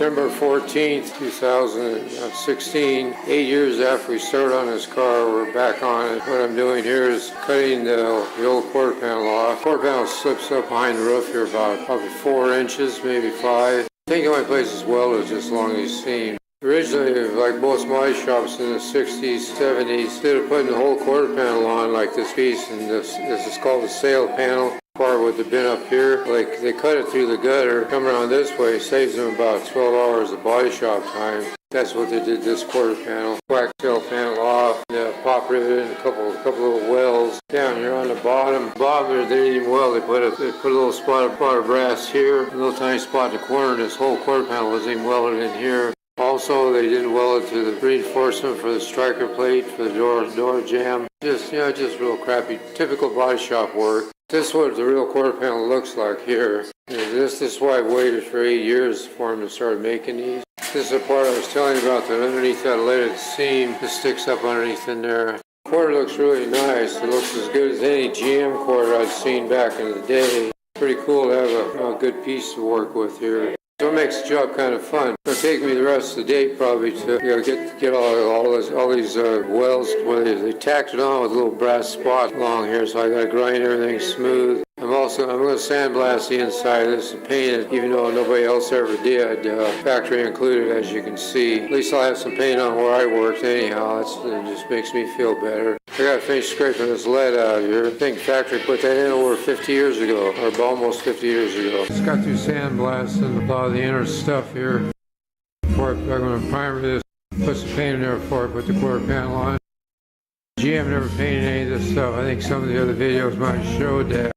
September 14th, 2016, 8 years after we started on this car, we're back on it. What I'm doing here is cutting the old quarter panel off. Quarter panel slips up behind the roof here about probably 4 inches, maybe 5. I think the only place it's welded is just along these seams. Originally, like most body shops in the 60s, 70s, instead of putting the whole quarter panel on like this piece, and this is called the sail panel, part with the bin up here, like they cut it through the gutter, come around this way, saves them about 12 hours of body shop time. That's what they did this quarter panel. Whack sail panel off, pop rivet, and a couple little welds down here on the bottom. They didn't even weld. They put a little spot of brass here, a little tiny spot in the corner. This whole quarter panel wasn't even welded in here. Also, they didn't weld it to the reinforcement for the striker plate for the door jamb. Just real crappy, typical body shop work. This is what the real quarter panel looks like here. This is why I waited for 8 years for them to start making these. This is the part I was telling you about, that underneath that leaded seam, this sticks up underneath in there. The quarter looks really nice. It looks as good as any GM quarter I've seen back in the day. Pretty cool to have a good piece to work with here. So it makes the job kind of fun. It'll take me the rest of the day probably to get all these welds where they tacked it on with a little brass spot along here, so I got to grind everything smooth. I'm going to sandblast the inside of this and paint it, even though nobody else ever did, factory included, as you can see. At least I'll have some paint on where I worked anyhow. It just makes me feel better. I got to finish scraping this lead out of here. I think factory put that in over 50 years ago, or almost 50 years ago. Just got through sandblasting a lot of the inner stuff here. Before I'm going to primer this, put some paint in there before I put the quarter panel on. GM never painted any of this stuff. I think some of the other videos might have showed that.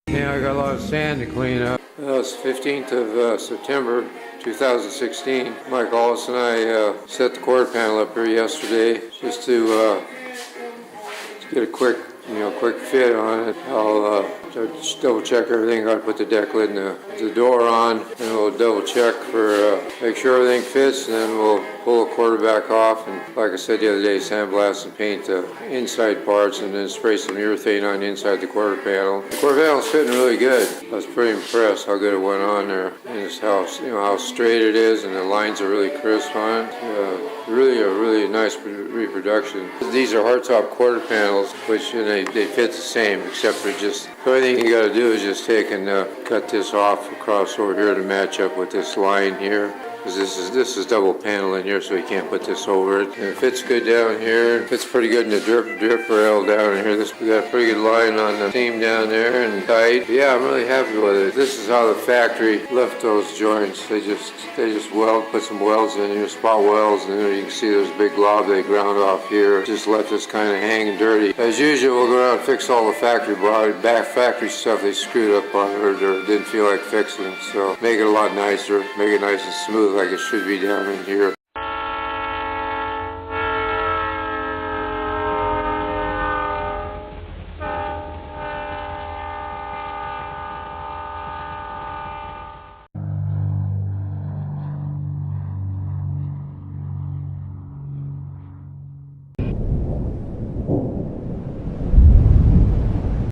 Yeah, I got a lot of sand to clean up. It's 15th of September 2016. Mike Wallace and I set the quarter panel up here yesterday just to get a quick fit on it. I'll just double check everything. Got to put the deck lid and the door on, and we'll double check for make sure everything fits, and then we'll pull the quarter back off. And like I said the other day, sandblast and paint the inside parts, and then spray some urethane on the inside the quarter panel. The quarter panel's fitting really good. I was pretty impressed how good it went on there, and just how straight it is, and the lines are really crisp on it. Really nice reproduction. These are hardtop quarter panels, which they fit the same, except for just the only thing you got to do is just take and cut this off across over here to match up with this line here. Because this is double panel in here, so you can't put this over it. And it fits good down here. It fits pretty good in the drip rail down here. We got a pretty good line on the seam down there and tight. Yeah, I'm really happy with it. This is how the factory left those joints. They just put some welds in here, spot welds, and then you can see there's a big glob they ground off here. Just left this kind of hanging dirty. As usual, we'll go around and fix all the factory stuff they screwed up on or didn't feel like fixing. So make it a lot nicer, make it nice and smooth like it should be down in here.